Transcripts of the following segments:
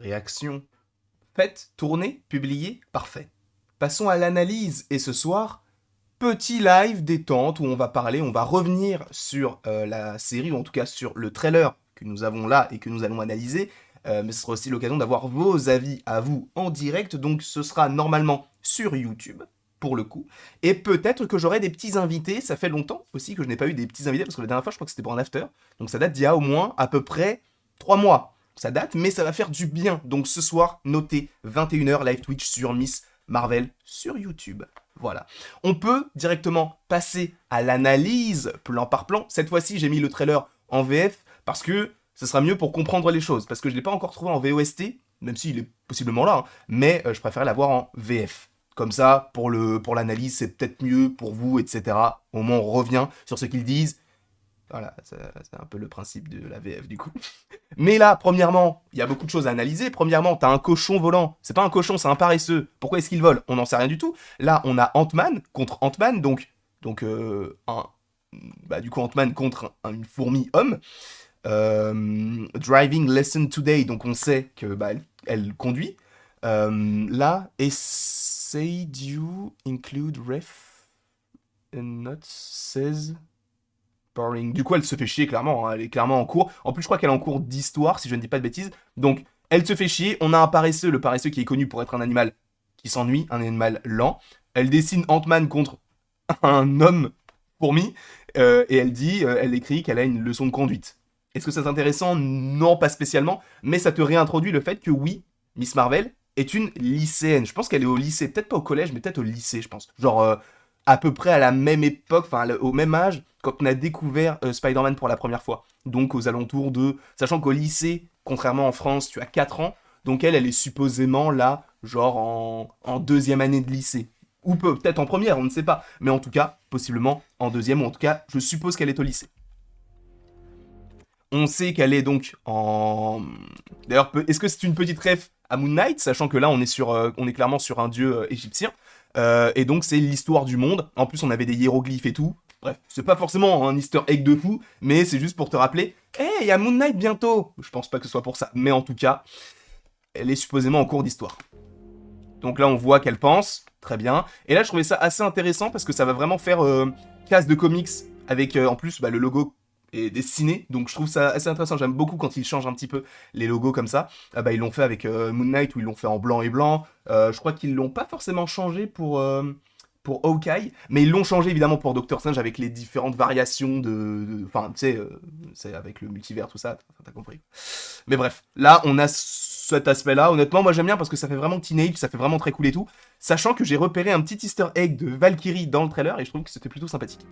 Réaction. Faites, tournez, publiez, parfait. Passons à l'analyse, et ce soir, petit live détente où on va parler, on va revenir sur la série, ou en tout cas sur le trailer que nous avons là et que nous allons analyser, mais ce sera aussi l'occasion d'avoir vos avis à vous en direct, donc ce sera normalement sur YouTube, pour le coup, et peut-être que j'aurai des petits invités, ça fait longtemps aussi que je n'ai pas eu des petits invités, parce que la dernière fois je crois que c'était pour un after, donc ça date d'il y a au moins à peu près 3 mois, ça date, mais ça va faire du bien, donc ce soir, notez 21h live Twitch sur Miss Marvel sur YouTube. Voilà. On peut directement passer à l'analyse plan par plan. Cette fois-ci, j'ai mis le trailer en VF parce que ce sera mieux pour comprendre les choses. Parce que je ne l'ai pas encore trouvé en VOST, même s'il est possiblement là, hein, mais je préférais l'avoir en VF. Comme ça, pour l'analyse, c'est peut-être mieux pour vous, etc. Au moins, on revient sur ce qu'ils disent. Voilà, c'est un peu le principe de la VF du coup. Mais là, premièrement, il y a beaucoup de choses à analyser. Premièrement, t'as un cochon volant. C'est pas un cochon, c'est un paresseux. Pourquoi est-ce qu'il vole? On n'en sait rien du tout. Là, on a Ant-Man contre Ant-Man, du coup Ant-Man contre une fourmi homme. Driving lesson today, donc on sait que elle conduit. Là, essayed you include ref and not says boring. Du coup, elle se fait chier clairement, hein. Elle est clairement en cours. En plus, je crois qu'elle est en cours d'histoire, si je ne dis pas de bêtises. Donc, elle se fait chier. On a un paresseux, le paresseux qui est connu pour être un animal qui s'ennuie, un animal lent. Elle dessine Ant-Man contre un homme fourmi, et elle écrit qu'elle a une leçon de conduite. Est-ce que c'est intéressant? Non, pas spécialement, mais ça te réintroduit le fait que oui, Miss Marvel est une lycéenne. Je pense qu'elle est au lycée, peut-être pas au collège, mais peut-être au lycée, je pense. Genre, à peu près à la même époque, enfin au même âge, quand on a découvert Spider-Man pour la première fois. Donc aux alentours de... Sachant qu'au lycée, contrairement en France, tu as 4 ans, donc elle est supposément là, genre en deuxième année de lycée. Ou peut-être en première, on ne sait pas. Mais en tout cas, possiblement en deuxième, ou en tout cas, je suppose qu'elle est au lycée. On sait qu'elle est donc en... D'ailleurs, est-ce que c'est une petite ref à Moon Knight, sachant que là, on est clairement sur un dieu égyptien. Et donc, c'est l'histoire du monde. En plus, on avait des hiéroglyphes et tout. Bref, c'est pas forcément un easter egg de fou, mais c'est juste pour te rappeler, hey, il y a Moon Knight bientôt. Je pense pas que ce soit pour ça, mais en tout cas, elle est supposément en cours d'histoire. Donc là, on voit qu'elle pense, très bien. Et là, je trouvais ça assez intéressant parce que ça va vraiment faire case de comics avec en plus le logo est dessiné. Donc je trouve ça assez intéressant. J'aime beaucoup quand ils changent un petit peu les logos comme ça. Ils l'ont fait avec Moon Knight où ils l'ont fait en blanc et blanc. Je crois qu'ils l'ont pas forcément changé pour Hawkeye, mais ils l'ont changé évidemment pour Doctor Strange avec les différentes variations enfin, tu sais, c'est avec le multivers, tout ça, t'as compris. Mais bref, là, on a cet aspect-là. Honnêtement, moi j'aime bien parce que ça fait vraiment teenage, ça fait vraiment très cool et tout. Sachant que j'ai repéré un petit easter egg de Valkyrie dans le trailer et je trouve que c'était plutôt sympathique.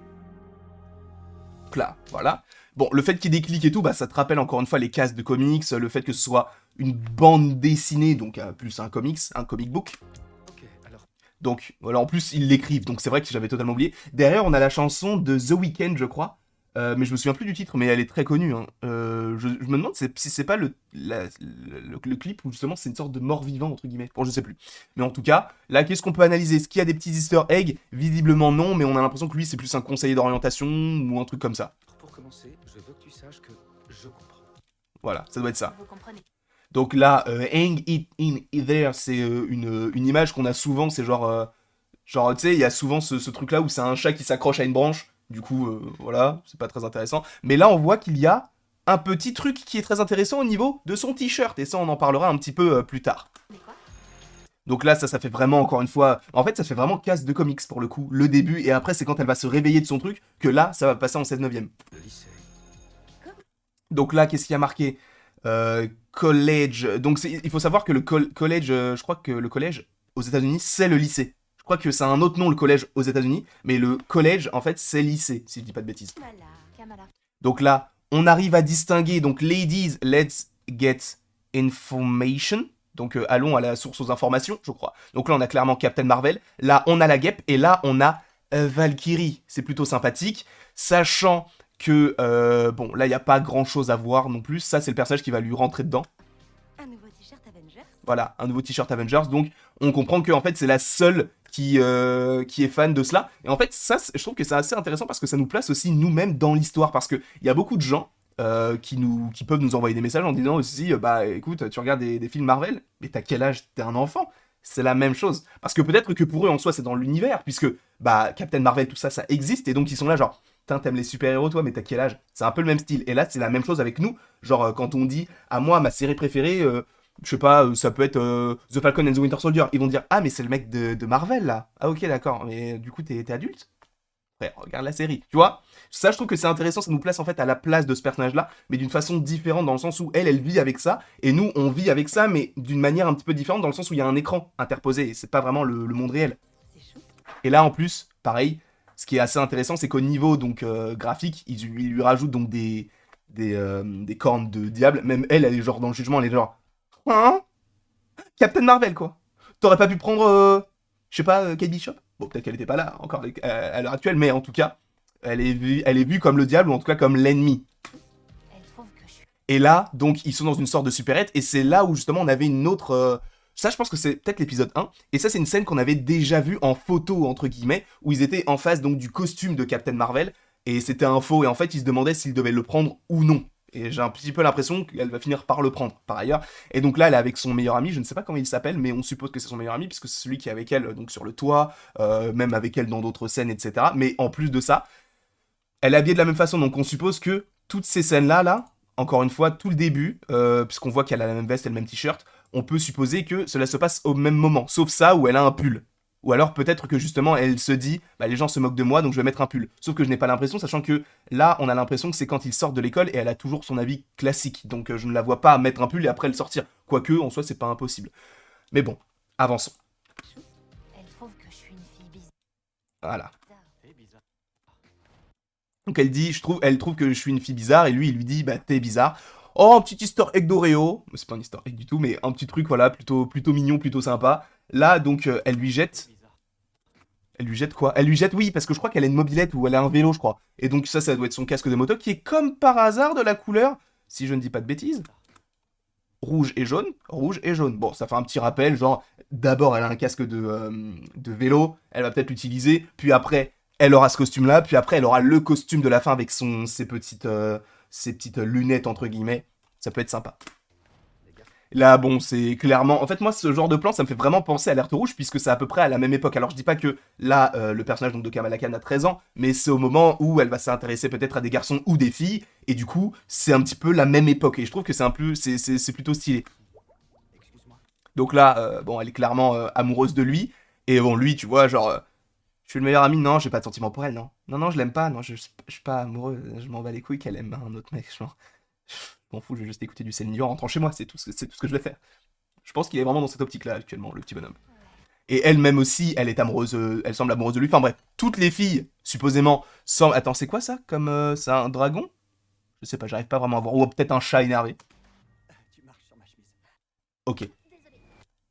Donc là, voilà. Bon, le fait qu'il déclic et tout, ça te rappelle encore une fois les cases de comics, le fait que ce soit une bande dessinée, donc plus un comics, un comic book. Donc, voilà, en plus, ils l'écrivent, donc c'est vrai que j'avais totalement oublié. Derrière, on a la chanson de The Weeknd, je crois, mais je me souviens plus du titre, mais elle est très connue. Hein. Je me demande si c'est pas le clip où justement c'est une sorte de mort-vivant, entre guillemets. Bon, je sais plus. Mais en tout cas, là, qu'est-ce qu'on peut analyser? Est-ce qu'il y a des petits easter eggs? Visiblement non, mais on a l'impression que lui, c'est plus un conseiller d'orientation ou un truc comme ça. Pour commencer, je veux que tu saches que je comprends. Voilà, ça doit être ça. Vous comprenez. Donc là, hang it in there, c'est une image qu'on a souvent, c'est genre, tu sais, il y a souvent ce truc-là où c'est un chat qui s'accroche à une branche, du coup, voilà, c'est pas très intéressant. Mais là, on voit qu'il y a un petit truc qui est très intéressant au niveau de son t-shirt, et ça, on en parlera un petit peu plus tard. Donc là, ça fait vraiment, encore une fois... En fait, ça fait vraiment casse de comics, pour le coup, le début, et après, c'est quand elle va se réveiller de son truc, que là, ça va passer en 16/9. Le lycée. Donc là, qu'est-ce qu'il y a marqué college. Donc il faut savoir que le college, je crois que le collège aux États-Unis, c'est le lycée. Je crois que c'est un autre nom le collège aux États-Unis, mais le collège en fait c'est lycée, si je dis pas de bêtises. Donc là, on arrive à distinguer donc ladies, let's get information. Donc allons à la source aux informations, je crois. Donc là on a clairement Captain Marvel, là on a la guêpe et là on a Valkyrie. C'est plutôt sympathique, sachant que, bon, là, il n'y a pas grand-chose à voir non plus. Ça, c'est le personnage qui va lui rentrer dedans. Un nouveau t-shirt Avengers. Voilà, un nouveau t-shirt Avengers. Donc, on comprend que, en fait, c'est la seule qui est fan de cela. Et en fait, ça, je trouve que c'est assez intéressant parce que ça nous place aussi nous-mêmes dans l'histoire. Parce qu'il y a beaucoup de gens qui peuvent nous envoyer des messages en disant aussi, bah écoute, tu regardes des films Marvel, mais t'as quel âge? T'es un enfant. C'est la même chose. Parce que peut-être que pour eux, en soi, c'est dans l'univers, puisque bah Captain Marvel, tout ça, ça existe, et donc ils sont là, genre, putain, t'aimes les super-héros, toi, mais t'as quel âge? C'est un peu le même style. Et là, c'est la même chose avec nous. Genre, quand on dit, à moi, ma série préférée, je sais pas, ça peut être The Falcon and the Winter Soldier, ils vont dire, ah, mais c'est le mec de Marvel, là. Ah, ok, d'accord, mais du coup, t'es adulte? Frère, regarde la série, tu vois? Ça, je trouve que c'est intéressant, ça nous place en fait à la place de ce personnage-là, mais d'une façon différente, dans le sens où elle vit avec ça, et nous, on vit avec ça, mais d'une manière un petit peu différente, dans le sens où il y a un écran interposé, et c'est pas vraiment le monde réel. C'est chou. Et là, en plus, pareil, ce qui est assez intéressant, c'est qu'au niveau donc graphique, ils lui rajoutent donc des cornes de diable, même elle est genre dans le jugement, elle est genre, hein? Captain Marvel, quoi. T'aurais pas pu prendre, je sais pas, Kate Bishop? Bon, peut-être qu'elle était pas là encore à l'heure actuelle, mais en tout cas, elle est vue comme le diable, ou en tout cas comme l'ennemi. Elle trouve que je suis. Et là, donc, ils sont dans une sorte de supérette, et c'est là où justement on avait une autre. Ça, je pense que c'est peut-être l'épisode 1, et ça, c'est une scène qu'on avait déjà vue en photo, entre guillemets, où ils étaient en face donc du costume de Captain Marvel, et c'était un faux, et en fait, ils se demandaient s'ils devaient le prendre ou non. Et j'ai un petit peu l'impression qu'elle va finir par le prendre, par ailleurs. Et donc là, elle est avec son meilleur ami, je ne sais pas comment il s'appelle, mais on suppose que c'est son meilleur ami, puisque c'est celui qui est avec elle donc sur le toit, même avec elle dans d'autres scènes, etc. Mais en plus de ça, elle est habillée de la même façon, donc on suppose que toutes ces scènes-là, là, encore une fois, tout le début, puisqu'on voit qu'elle a la même veste et le même t-shirt, on peut supposer que cela se passe au même moment, sauf ça où elle a un pull. Ou alors peut-être que justement elle se dit, bah les gens se moquent de moi donc je vais mettre un pull. Sauf que je n'ai pas l'impression, sachant que là on a l'impression que c'est quand ils sortent de l'école et elle a toujours son habit classique. Donc je ne la vois pas mettre un pull et après le sortir. Quoique en soi c'est pas impossible. Mais bon, avançons. Elle trouve que je suis une fille bizarre. Voilà. Donc elle trouve que je suis une fille bizarre et lui il lui dit bah t'es bizarre. Oh un petit easter egg d'Oreo, c'est pas un easter egg du tout mais un petit truc voilà plutôt mignon, plutôt sympa. Là donc elle lui jette quoi? Elle lui jette oui parce que je crois qu'elle a une mobilette ou elle a un vélo je crois. Et donc ça doit être son casque de moto qui est comme par hasard de la couleur, si je ne dis pas de bêtises, rouge et jaune, rouge et jaune. Bon, ça fait un petit rappel, genre, d'abord elle a un casque de vélo, elle va peut-être l'utiliser, puis après, elle aura ce costume-là, puis après, elle aura le costume de la fin avec ses petites lunettes, entre guillemets. Ça peut être sympa. Là, bon, c'est clairement... En fait, moi, ce genre de plan, ça me fait vraiment penser à Alerte Rouge, puisque c'est à peu près à la même époque. Alors, je dis pas que là, le personnage donc, de Kamala Khan a 13 ans, mais c'est au moment où elle va s'intéresser peut-être à des garçons ou des filles, et du coup, c'est un petit peu la même époque. Et je trouve que c'est plutôt stylé. Donc là, bon, elle est clairement amoureuse de lui, et bon, lui, tu vois, genre... je suis le meilleur ami, non, j'ai pas de sentiment pour elle, non. Non, non, je l'aime pas, non, je suis pas amoureux, je m'en bats les couilles qu'elle aime un autre mec, genre... Je m'en fous, je vais juste écouter du Céline Dion en rentrant chez moi, c'est tout ce que je vais faire. Je pense qu'il est vraiment dans cette optique-là actuellement, le petit bonhomme. Et elle-même aussi, elle est amoureuse, elle semble amoureuse de lui. Enfin bref, toutes les filles, supposément, semblent... Attends, c'est quoi ça? Comme c'est un dragon? Je sais pas, j'arrive pas vraiment à voir. Ou peut-être un chat énervé. Ok.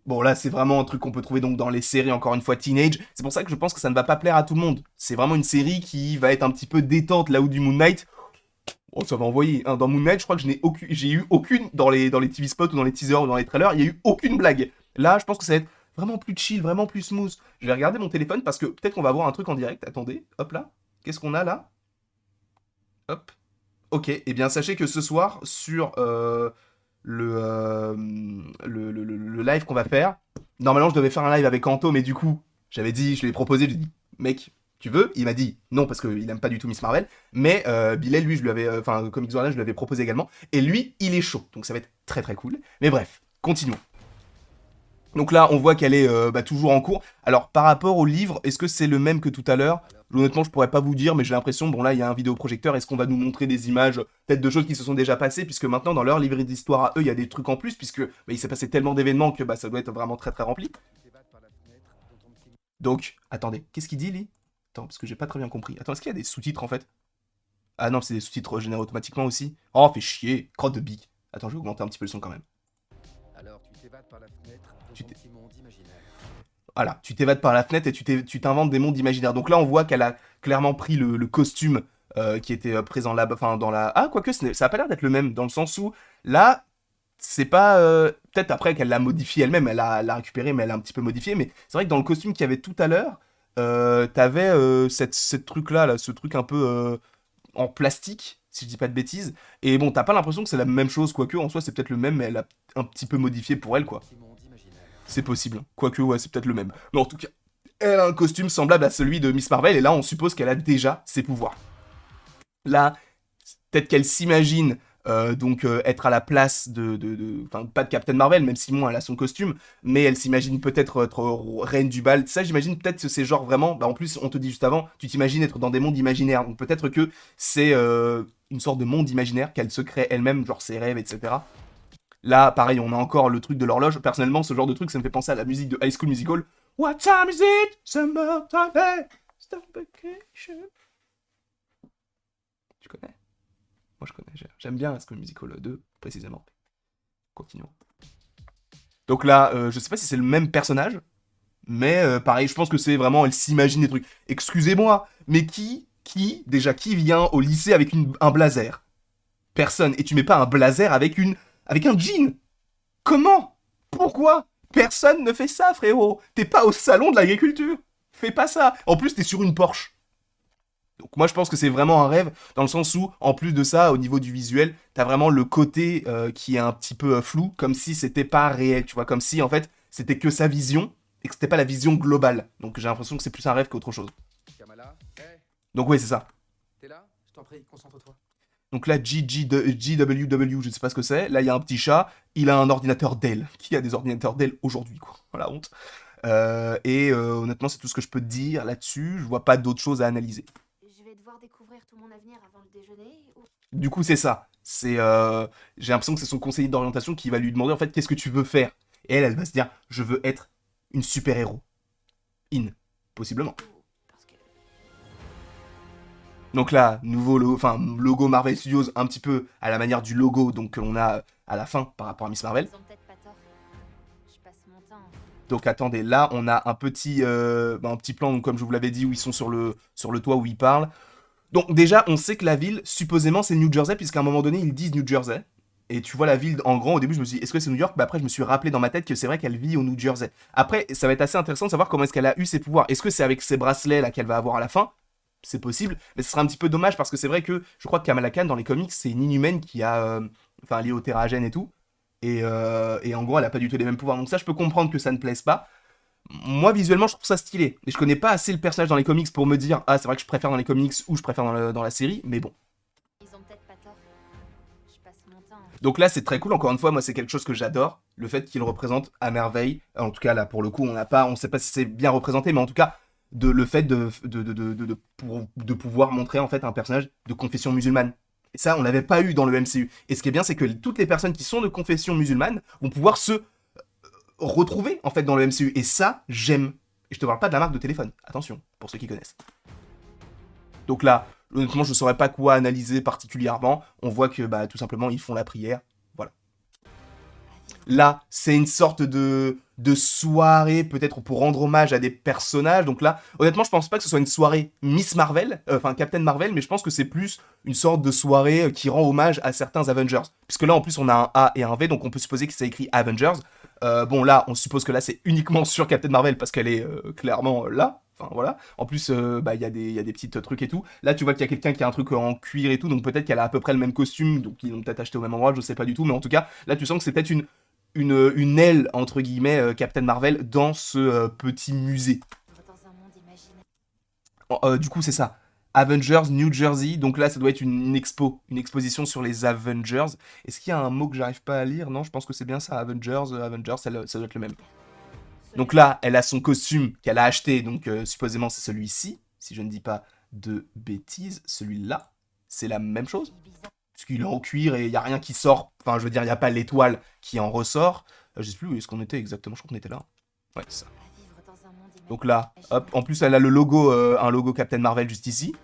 Bon, là, c'est vraiment un truc qu'on peut trouver donc dans les séries, encore une fois, teenage. C'est pour ça que je pense que ça ne va pas plaire à tout le monde. C'est vraiment une série qui va être un petit peu détente, là où du Moon Knight... Oh, ça va envoyer. Hein. Dans Moon Knight, je crois que j'ai eu aucune, dans les TV spots ou dans les teasers ou dans les trailers, il y a eu aucune blague. Là, je pense que ça va être vraiment plus chill, vraiment plus smooth. Je vais regarder mon téléphone parce que peut-être qu'on va voir un truc en direct. Attendez, hop là. Qu'est-ce qu'on a là? Hop. Ok, et eh bien sachez que ce soir, sur le live qu'on va faire, normalement je devais faire un live avec Anto, mais du coup, j'avais dit, je lui ai proposé, je lui ai dit, mec, tu veux? Il m'a dit non parce qu'il aime pas du tout Miss Marvel, mais Bilal, lui, je lui avais, enfin, Comics Journal, je lui avais proposé également, et lui, il est chaud, donc ça va être très très cool. Mais bref, continuons. Donc là, on voit qu'elle est toujours en cours. Alors, par rapport au livre, est-ce que c'est le même que tout à l'heure? Honnêtement, je pourrais pas vous dire, mais j'ai l'impression, bon là, il y a un vidéoprojecteur, est-ce qu'on va nous montrer des images, peut-être de choses qui se sont déjà passées, puisque maintenant, dans leur livret d'histoire à eux, il y a des trucs en plus, puisque il s'est passé tellement d'événements que ça doit être vraiment très très rempli. Donc, attendez, qu'est-ce qu'il dit, lui? Attends, parce que j'ai pas très bien compris. Attends, est-ce qu'il y a des sous-titres, en fait? Ah non, c'est des sous-titres générés automatiquement aussi. Oh, fait chier, crotte de bique. Attends, je vais augmenter un petit peu le son quand même. Alors tu t'évades par la fenêtre dans Tu ton t'es- petit monde imaginaire. Voilà, tu t'évades par la fenêtre et tu t'inventes des mondes imaginaires. Donc là, on voit qu'elle a clairement pris le costume qui était présent là, enfin dans la... Ah, quoique, ça a pas l'air d'être le même, dans le sens où, là, c'est pas... peut-être après qu'elle l'a modifié elle-même, elle l'a récupéré, mais elle l'a un petit peu modifié, mais c'est vrai que dans le costume qu'il y avait tout à l'heure, t'avais cette truc-là, là, ce truc un peu en plastique, si je dis pas de bêtises. Et bon, t'as pas l'impression que c'est la même chose, quoique en soi c'est peut-être le même, mais elle a un petit peu modifié pour elle, quoi. Petit monde imaginaire. C'est possible. Quoique, ouais, c'est peut-être le même. Mais en tout cas, elle a un costume semblable à celui de Miss Marvel, et là on suppose qu'elle a déjà ses pouvoirs. Là, peut-être qu'elle s'imagine être à la place enfin, pas de Captain Marvel, même si moi elle a son costume, mais elle s'imagine peut-être être reine du bal. Ça, j'imagine peut-être que c'est genre vraiment. Bah, en plus, on te dit juste avant, tu t'imagines être dans des mondes imaginaires. Donc peut-être que c'est une sorte de monde imaginaire qu'elle se crée elle-même, genre ses rêves, etc. Là, pareil, on a encore le truc de l'horloge. Personnellement, ce genre de truc, ça me fait penser à la musique de High School Musical. What time is it? Summertime. Stop vacation. Tu connais? Moi, je connais. J'aime bien High School Musical 2, précisément. Continuons. Donc là, je sais pas si c'est le même personnage, mais pareil, je pense que c'est vraiment, elle s'imagine des trucs. Excusez-moi, mais déjà, qui vient au lycée avec un blazer? Personne. Et tu mets pas un blazer avec un jean? Comment? Pourquoi? Personne ne fait ça, frérot. T'es pas au salon de l'agriculture. Fais pas ça. En plus, t'es sur une Porsche. Donc moi, je pense que c'est vraiment un rêve, dans le sens où, en plus de ça, au niveau du visuel, t'as vraiment le côté qui est un petit peu flou, comme si c'était pas réel, tu vois, comme si, en fait, c'était que sa vision, et que c'était pas la vision globale. Donc j'ai l'impression que c'est plus un rêve qu'autre chose. Kamala, hey, Donc ouais, c'est ça. t'es là? Je t'en prie, concentre-toi. Donc là, GWW, je ne sais pas ce que c'est. Là, il y a un petit chat. Il a un ordinateur Dell. Qui a des ordinateurs Dell aujourd'hui, quoi? Voilà, honte. Honnêtement, c'est tout ce que je peux te dire là-dessus. Je vois pas d'autres choses à analyser. Je vais devoir découvrir tout mon avenir avant le déjeuner ou... Du coup, c'est ça. J'ai l'impression que c'est son conseiller d'orientation qui va lui demander, en fait, qu'est-ce que tu veux faire? Et elle va se dire, je veux être une super-héros. Possiblement. Parce que... Donc là, nouveau logo Marvel Studios, un petit peu à la manière du logo donc que l'on a à la fin par rapport à Miss Marvel. Ils ont peut-être pas tort. Je passe mon temps... Donc attendez, là on a un petit plan, donc, comme je vous l'avais dit, où ils sont sur le toit où ils parlent. Donc déjà, on sait que la ville, supposément, c'est New Jersey, puisqu'à un moment donné, ils disent New Jersey. Et tu vois la ville en grand, au début je me suis dit, est-ce que c'est New York? Bah après je me suis rappelé dans ma tête que c'est vrai qu'elle vit au New Jersey. Après, ça va être assez intéressant de savoir comment est-ce qu'elle a eu ses pouvoirs. Est-ce que c'est avec ses bracelets là qu'elle va avoir à la fin? C'est possible, mais ce sera un petit peu dommage parce que c'est vrai que je crois que Kamala Khan dans les comics c'est une inhumaine qui a, liée au Terrigen et tout, et en gros elle a pas du tout les mêmes pouvoirs. Donc ça je peux comprendre que ça ne plaise pas. Moi visuellement je trouve ça stylé, et je connais pas assez le personnage dans les comics pour me dire ah c'est vrai que je préfère dans les comics ou je préfère dans la série, mais bon. Ils ont peut-être pas tort. Je passe mon temps... Donc là c'est très cool, encore une fois moi c'est quelque chose que j'adore, le fait qu'il représente à merveille, en tout cas là pour le coup on sait pas si c'est bien représenté, mais en tout cas le fait de pouvoir montrer en fait un personnage de confession musulmane. Et ça, on l'avait pas eu dans le MCU. Et ce qui est bien, c'est que toutes les personnes qui sont de confession musulmane vont pouvoir se retrouver en fait dans le MCU. Et ça, j'aime. Et je te parle pas de la marque de téléphone. Attention, pour ceux qui connaissent. Donc là, honnêtement, je saurais pas quoi analyser particulièrement. On voit que bah tout simplement ils font la prière. Voilà. Là, c'est une sorte de soirée, peut-être pour rendre hommage à des personnages. Donc là, honnêtement, je pense pas que ce soit une soirée Miss Marvel, Captain Marvel, mais je pense que c'est plus une sorte de soirée qui rend hommage à certains Avengers. Puisque là, en plus, on a un A et un V, donc on peut supposer que c'est écrit Avengers. Bon, là, on suppose que là, c'est uniquement sur Captain Marvel, parce qu'elle est clairement là. Enfin, voilà. En plus, il y a des petits trucs et tout. Là, tu vois qu'il y a quelqu'un qui a un truc en cuir et tout, donc peut-être qu'elle a à peu près le même costume, donc ils l'ont peut-être acheté au même endroit, je sais pas du tout, mais en tout cas, là, tu sens que c'est peut-être une aile, entre guillemets, Captain Marvel dans ce petit musée. Dans un monde imaginaire. Du coup, c'est ça. Avengers New Jersey. Donc là, ça doit être une exposition sur les Avengers. Est-ce qu'il y a un mot que j'arrive pas à lire? Non, je pense que c'est bien ça. Avengers, ça doit être le même. Donc là, elle a son costume qu'elle a acheté. Donc supposément, c'est celui-ci. Si je ne dis pas de bêtises. Celui-là, c'est la même chose. Bizarre. Parce qu'il est en cuir et il n'y a rien qui sort. Enfin, je veux dire, il n'y a pas l'étoile qui en ressort. Je sais plus où est-ce qu'on était exactement. Je crois qu'on était là. Ouais, c'est ça. À vivre dans un monde imaginaire. Donc là, hop. En plus, elle a le logo, un logo Captain Marvel juste ici.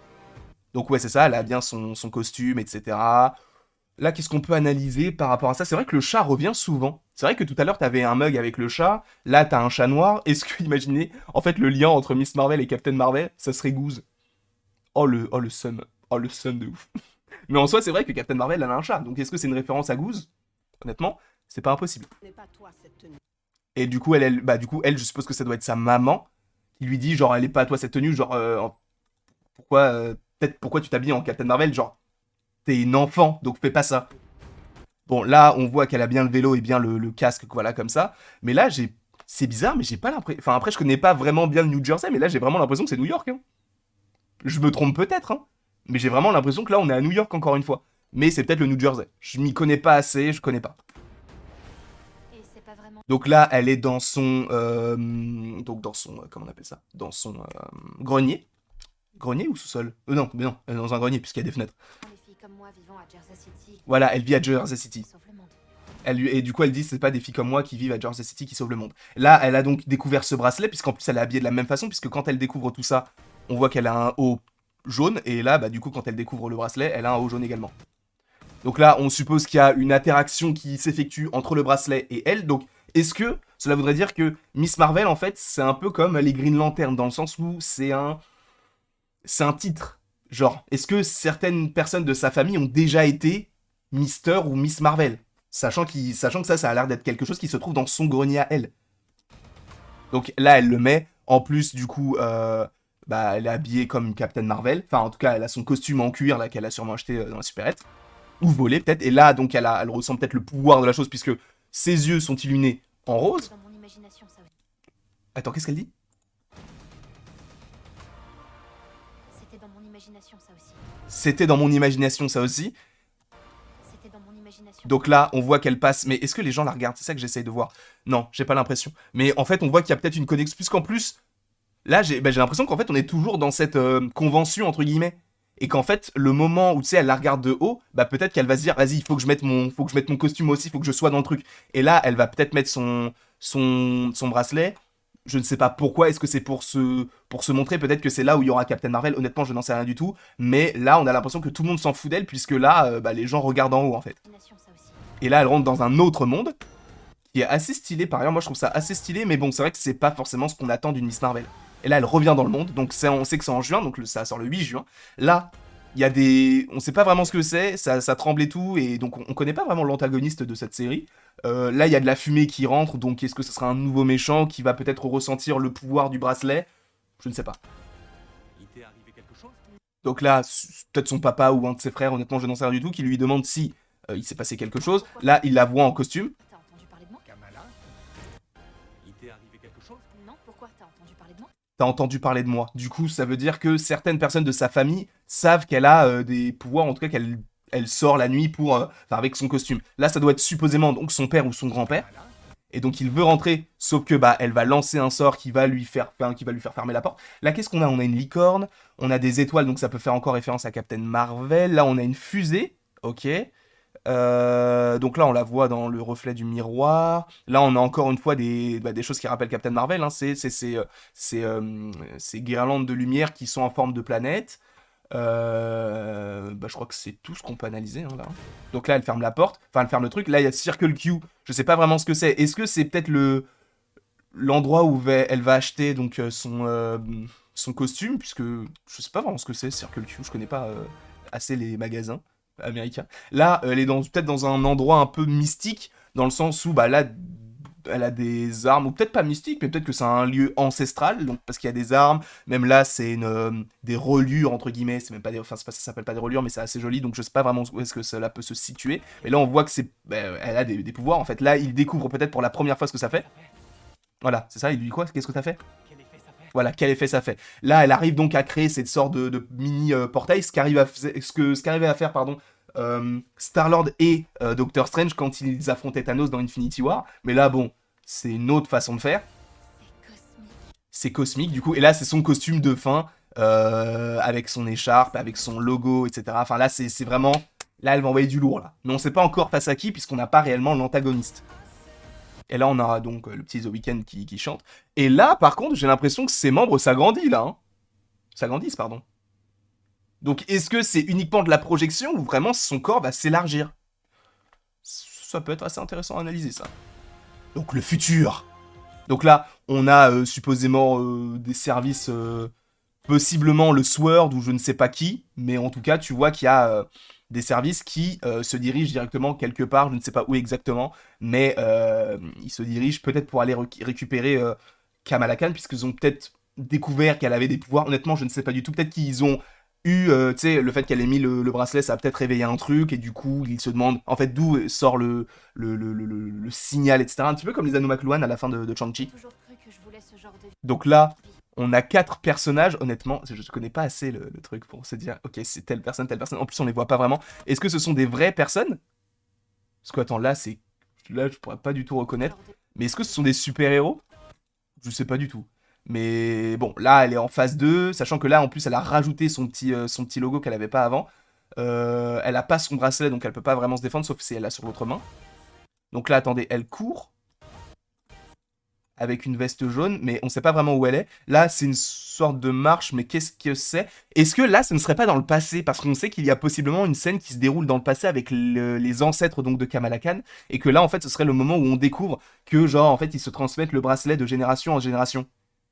Donc ouais, c'est ça. Elle a bien son costume, etc. Là, qu'est-ce qu'on peut analyser par rapport à ça? C'est vrai que le chat revient souvent. C'est vrai que tout à l'heure, t'avais un mug avec le chat. Là, t'as un chat noir. Est-ce que, imaginez, en fait, le lien entre Miss Marvel et Captain Marvel, ça serait Goose. Oh le seum. Oh le seum de ouf. Mais en soi, c'est vrai que Captain Marvel, elle a un chat. Donc est-ce que c'est une référence à Goose? Honnêtement, c'est pas impossible. n'est pas toi cette tenue. Et du coup, elle, je suppose que ça doit être sa maman qui lui dit, genre, elle est pas à toi cette tenue, genre, pourquoi tu t'habilles en Captain Marvel, genre, T'es une enfant, donc fais pas ça. Bon, là, on voit qu'elle a bien le vélo et bien le casque, voilà, comme ça. Mais là, c'est bizarre, mais j'ai pas l'impression... Enfin, après, je connais pas vraiment bien le New Jersey, mais là, j'ai vraiment l'impression que c'est New York, hein. Je me trompe peut-être, hein. Mais j'ai vraiment l'impression que là, on est à New York, encore une fois. Mais c'est peut-être le New Jersey. Je m'y connais pas assez, je connais pas. Et c'est pas vraiment... Donc là, elle est dans son... donc dans son... comment on appelle ça? Dans son grenier. Grenier ou sous-sol? Non, mais non, elle est dans un grenier, puisqu'il y a des fenêtres. Les filles comme moi vivant à Jersey City. Voilà, elle vit à Jersey City. Sauve le monde. Et du coup, elle dit c'est pas des filles comme moi qui vivent à Jersey City qui sauvent le monde. Là, elle a donc découvert ce bracelet, puisqu'en plus, elle est habillée de la même façon, puisque quand elle découvre tout ça, on voit qu'elle a un haut jaune, et là, bah, du coup, quand elle découvre le bracelet, elle a un haut jaune également. Donc là, on suppose qu'il y a une interaction qui s'effectue entre le bracelet et elle. Donc, est-ce que cela voudrait dire que Miss Marvel, en fait, c'est un peu comme les Green Lantern, dans le sens où c'est un titre. Genre, est-ce que certaines personnes de sa famille ont déjà été Mister ou Miss Marvel, sachant que ça a l'air d'être quelque chose qui se trouve dans son grenier à elle. Donc là, elle le met. En plus, du coup, bah, elle est habillée comme Captain Marvel. Enfin, en tout cas, elle a son costume en cuir là qu'elle a sûrement acheté dans la supérette. Ou volé peut-être. Et là, donc, elle ressent peut-être le pouvoir de la chose puisque ses yeux sont illuminés en rose. Dans mon imagination, ça aussi. Attends, qu'est-ce qu'elle dit? C'était dans mon imagination, ça aussi. C'était dans mon imagination, ça aussi. C'était dans mon imagination. Donc là, on voit qu'elle passe. Mais est-ce que les gens la regardent? C'est ça que j'essaye de voir. Non, j'ai pas l'impression. Mais en fait, on voit qu'il y a peut-être une connexion. Puisqu'en plus, là, j'ai l'impression qu'en fait, on est toujours dans cette convention, entre guillemets. Et qu'en fait, le moment où, tu sais, elle la regarde de haut, bah peut-être qu'elle va se dire, vas-y, il faut que je mette mon costume aussi, il faut que je sois dans le truc. Et là, elle va peut-être mettre son bracelet. Je ne sais pas pourquoi, est-ce que c'est pour se montrer, peut-être que c'est là où il y aura Captain Marvel, honnêtement je n'en sais rien du tout, mais là on a l'impression que tout le monde s'en fout d'elle, puisque là, bah, les gens regardent en haut en fait. Imagination, ça aussi. Et là elle rentre dans un autre monde, qui est assez stylé par ailleurs, moi je trouve ça assez stylé, mais bon c'est vrai que c'est pas forcément ce qu'on attend d'une Miss Marvel. Et là elle revient dans le monde, donc on sait que c'est en juin, donc ça sort le 8 juin, là... Il y a des... On sait pas vraiment ce que c'est, ça tremble et tout, et donc on connaît pas vraiment l'antagoniste de cette série. Là, il y a de la fumée qui rentre, donc est-ce que ce sera un nouveau méchant qui va peut-être ressentir le pouvoir du bracelet? Je ne sais pas. Il t'est arrivé quelque chose? Donc là, peut-être son papa ou un de ses frères, honnêtement, je n'en sais rien du tout, qui lui demande si il s'est passé quelque chose. Là, il la voit en costume. T'as entendu parler de moi? Kamala? Il t'est arrivé quelque chose? Non, pourquoi? T'as entendu parler de moi? T'as entendu parler de moi. Du coup, ça veut dire que certaines personnes de sa famille savent qu'elle a des pouvoirs, en tout cas qu'elle sort la nuit pour, enfin, avec son costume. Là, ça doit être supposément donc son père ou son grand-père. Kamala? Et donc il veut rentrer, sauf que bah elle va lancer un sort qui va lui faire fermer la porte. Là, qu'est-ce qu'on a? On a une licorne, on a des étoiles, donc ça peut faire encore référence à Captain Marvel. Là, on a une fusée, ok. Donc là, on la voit dans le reflet du miroir. Là, on a encore une fois des choses qui rappellent Captain Marvel, hein. C'est ces guirlandes de lumière qui sont en forme de planète. Je crois que c'est tout ce qu'on peut analyser, hein, là. Donc là, elle ferme la porte. Enfin, elle ferme le truc. Là, il y a Circle Q. Je sais pas vraiment ce que c'est. Est-ce que c'est peut-être l'endroit où elle va acheter donc son costume, puisque je sais pas vraiment ce que c'est Circle Q. Je connais pas assez les magasins américain. Là, elle est peut-être dans un endroit un peu mystique, dans le sens où, bah là, elle a des armes, ou peut-être pas mystique, mais peut-être que c'est un lieu ancestral, donc parce qu'il y a des armes. Même là, c'est des reliures, entre guillemets, c'est même pas enfin, ça s'appelle pas des reliures, mais c'est assez joli, donc je sais pas vraiment où est-ce que cela peut se situer. Mais là, on voit que elle a des pouvoirs, en fait. Là, il découvre peut-être pour la première fois ce que ça fait. Voilà, c'est ça, il lui dit quoi? Qu'est-ce que ça fait? Quel effet ça fait? Voilà, quel effet ça fait. Là, elle arrive donc à créer cette sorte de mini portail, ce qu'arrivait à faire, pardon, Star-Lord et Doctor Strange quand ils affrontaient Thanos dans Infinity War. Mais là, bon, c'est une autre façon de faire. C'est cosmique. C'est cosmique, du coup. Et là, c'est son costume de fin, avec son écharpe, avec son logo, etc. Enfin, là, c'est vraiment... Là, elle va envoyer du lourd, là. Mais on sait pas encore face à qui, puisqu'on n'a pas réellement l'antagoniste. Et là, on aura donc le petit The Weeknd qui chante. Et là, par contre, j'ai l'impression que ses membres s'agrandissent, là. Hein. S'agrandissent, pardon. Donc, est-ce que c'est uniquement de la projection ou vraiment son corps va s'élargir? Ça peut être assez intéressant à analyser, ça. Donc, le futur. Donc là, on a supposément des services, possiblement le Sword ou je ne sais pas qui, mais en tout cas, tu vois qu'il y a des services qui se dirigent directement quelque part, je ne sais pas où exactement, mais ils se dirigent peut-être pour aller récupérer Kamala Khan, puisqu'ils ont peut-être découvert qu'elle avait des pouvoirs. Honnêtement, je ne sais pas du tout. Peut-être qu'ils ont eu, tu sais, le fait qu'elle ait mis le bracelet, ça a peut-être réveillé un truc, et du coup, il se demande, en fait, d'où sort le signal, etc. Un petit peu comme les anneaux McLuhan à la fin de J'ai Shang-Chi. toujours cru que je voulais ce genre de vie. Donc là, on a 4 personnages, honnêtement, je connais pas assez le truc pour se dire, ok, c'est telle personne, telle personne. En plus, on les voit pas vraiment. Est-ce que ce sont des vraies personnes? Parce que, attends, là, je pourrais pas du tout reconnaître. Mais est-ce que ce sont des super-héros? Je sais pas du tout. Mais bon, là, elle est en phase 2, sachant que là, en plus, elle a rajouté son petit logo qu'elle avait pas avant. Elle a pas son bracelet, donc elle peut pas vraiment se défendre, sauf si elle l'a sur l'autre main. Donc là, attendez, elle court avec une veste jaune, mais on sait pas vraiment où elle est. Là, c'est une sorte de marche, mais qu'est-ce que c'est? Est-ce que là, ce ne serait pas dans le passé? Parce qu'on sait qu'il y a possiblement une scène qui se déroule dans le passé avec les ancêtres donc de Kamala Khan, et que là, en fait, ce serait le moment où on découvre que, genre, en fait, ils se transmettent le bracelet de génération en génération.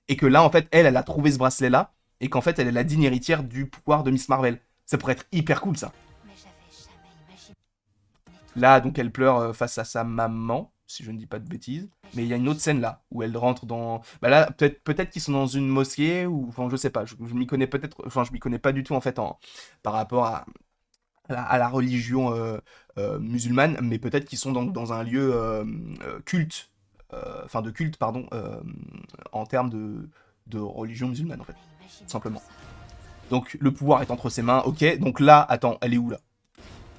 Et que là, en fait, elle a trouvé ce bracelet-là, et qu'en fait, elle est la digne héritière du pouvoir de Miss Marvel. Ça pourrait être hyper cool, ça. Mais j'avais jamais imaginé tout Là, donc, elle pleure face à sa maman, si je ne dis pas de bêtises. Mais il y a une autre scène là, où elle rentre dans... Bah là, peut-être qu'ils sont dans une mosquée, ou... Enfin, je sais pas, je m'y connais peut-être... Enfin, je m'y connais pas du tout, en fait, par rapport à la religion musulmane, mais peut-être qu'ils sont dans un lieu culte, enfin de culte, pardon, en termes de religion musulmane, en fait, imaginé tout simplement. tout ça. Donc, le pouvoir est entre ses mains, ok. Donc là, attends, elle est où, là?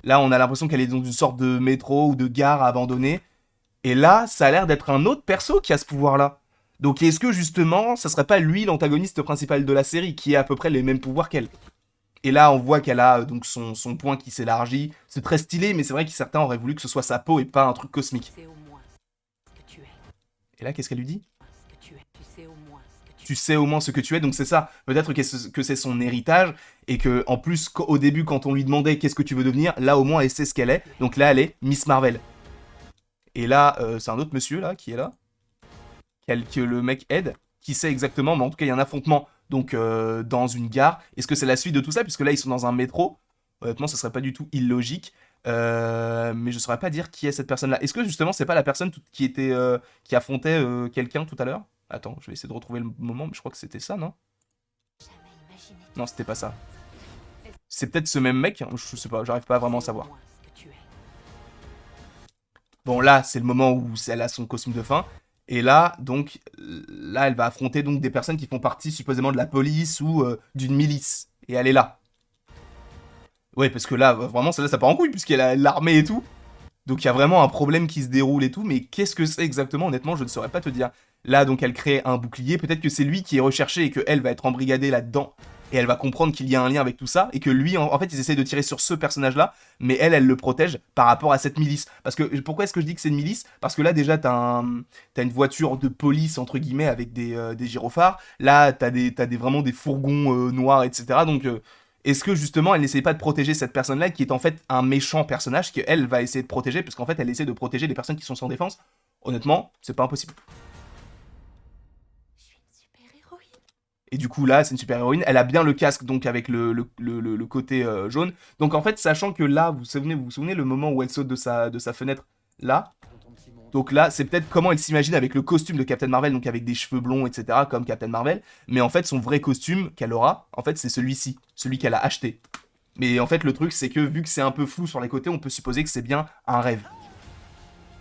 Là, on a l'impression qu'elle est dans une sorte de métro ou de gare abandonnée. Et là, ça a l'air d'être un autre perso qui a ce pouvoir-là. Donc est-ce que justement, ça serait pas lui l'antagoniste principal de la série, qui a à peu près les mêmes pouvoirs qu'elle? Et là, on voit qu'elle a donc son poing qui s'élargit. C'est très stylé, mais c'est vrai que certains auraient voulu que ce soit sa peau et pas un truc cosmique. Tu sais au moins ce que tu es. Et là, qu'est-ce qu'elle lui dit? Ce que tu es. Tu sais au moins ce que tu Tu sais au moins ce que tu es, donc c'est ça. Peut-être que c'est son héritage, et que en plus, au début, quand on lui demandait qu'est-ce que tu veux devenir, là au moins, elle sait ce qu'elle est. Donc là, elle est Miss Marvel. Et là, c'est un autre monsieur là qui est là, que le mec aide, qui sait exactement, mais en tout cas il y a un affrontement donc dans une gare. Est-ce que c'est la suite de tout ça? Puisque là ils sont dans un métro. Honnêtement, ce serait pas du tout illogique. Mais je saurais pas dire qui est cette personne-là. Est-ce que justement c'est pas la personne qui affrontait quelqu'un tout à l'heure? Attends, je vais essayer de retrouver le moment, mais je crois que c'était ça, non? Jamais imaginé. Non, c'était pas ça. C'est peut-être ce même mec, hein, je sais pas, j'arrive pas vraiment à savoir. ce que tu es. Bon, là, c'est le moment où elle a son costume de fin. Et là, donc, là, elle va affronter donc des personnes qui font partie supposément de la police ou d'une milice. Et elle est là. Ouais, parce que là, vraiment, celle-là, ça part en couille, puisqu'elle a l'armée et tout. Donc, il y a vraiment un problème qui se déroule et tout. Mais qu'est-ce que c'est exactement? Honnêtement, je ne saurais pas te dire. Là, donc, elle crée un bouclier. Peut-être que c'est lui qui est recherché et qu'elle va être embrigadée là-dedans. Et elle va comprendre qu'il y a un lien avec tout ça. Et que lui, en fait, ils essayent de tirer sur ce personnage-là. Mais elle le protège par rapport à cette milice. Parce que, pourquoi est-ce que je dis que c'est une milice? Parce que là, déjà, t'as une voiture de police, entre guillemets, avec des gyrophares. Là, t'as vraiment des fourgons noirs, etc. Donc, est-ce que, justement, elle n'essaye pas de protéger cette personne-là, qui est en fait un méchant personnage, qu'elle va essayer de protéger, parce qu'en fait, elle essaie de protéger les personnes qui sont sans défense? Honnêtement, c'est pas impossible. Je suis une super héroïne. Et du coup, là, c'est une super héroïne. Elle a bien le casque, donc avec le côté jaune. Donc en fait, sachant que là, vous vous souvenez le moment où elle saute de sa fenêtre, là. Dans ton petit monde. Donc là, c'est peut-être comment elle s'imagine avec le costume de Captain Marvel, donc avec des cheveux blonds, etc., comme Captain Marvel. Mais en fait, son vrai costume qu'elle aura, en fait, c'est celui-ci, celui qu'elle a acheté. Mais en fait, le truc, c'est que vu que c'est un peu flou sur les côtés, on peut supposer que c'est bien un rêve.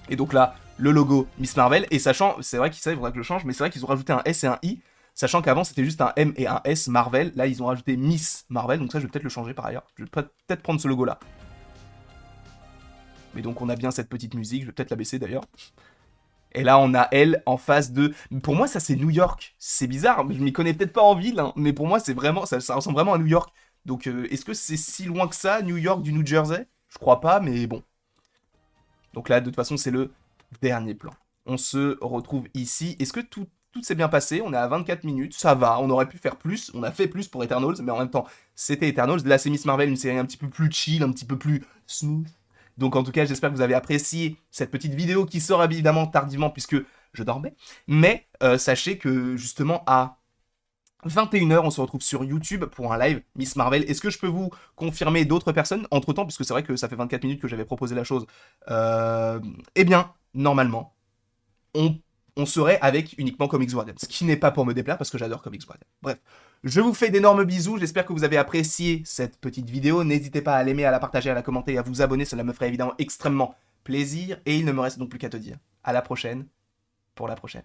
Et donc là, le logo Miss Marvel, et sachant, c'est vrai qu'il faudrait que je le change, mais c'est vrai qu'ils ont rajouté un S et un I, sachant qu'avant c'était juste un M et un S Marvel, là ils ont rajouté Miss Marvel, donc ça je vais peut-être le changer par ailleurs, je vais peut-être prendre ce logo là. Mais donc on a bien cette petite musique, je vais peut-être la baisser d'ailleurs. Et là on a elle en face de... Pour moi ça c'est New York, c'est bizarre, je m'y connais peut-être pas en ville, hein, mais pour moi c'est vraiment, ça ressemble vraiment à New York. Donc est-ce que c'est si loin que ça, New York du New Jersey? Je crois pas, mais bon. Donc là, de toute façon, c'est le dernier plan. On se retrouve ici. Est-ce que tout s'est bien passé? On est à 24 minutes, ça va, on aurait pu faire plus, on a fait plus pour Eternals, mais en même temps, c'était Eternals. Là, c'est Miss Marvel, une série un petit peu plus chill, un petit peu plus smooth. Donc en tout cas, j'espère que vous avez apprécié cette petite vidéo qui sort évidemment tardivement puisque je dormais. Mais sachez que justement à 21h, on se retrouve sur YouTube pour un live Miss Marvel. Est-ce que je peux vous confirmer d'autres personnes entre-temps, puisque c'est vrai que ça fait 24 minutes que j'avais proposé la chose. Eh bien, normalement, on serait avec uniquement Comics Guardian. Ce qui n'est pas pour me déplaire parce que j'adore Comics Guardian. Bref, je vous fais d'énormes bisous. J'espère que vous avez apprécié cette petite vidéo. N'hésitez pas à l'aimer, à la partager, à la commenter et à vous abonner. Cela me ferait évidemment extrêmement plaisir. Et il ne me reste donc plus qu'à te dire à la prochaine pour la prochaine.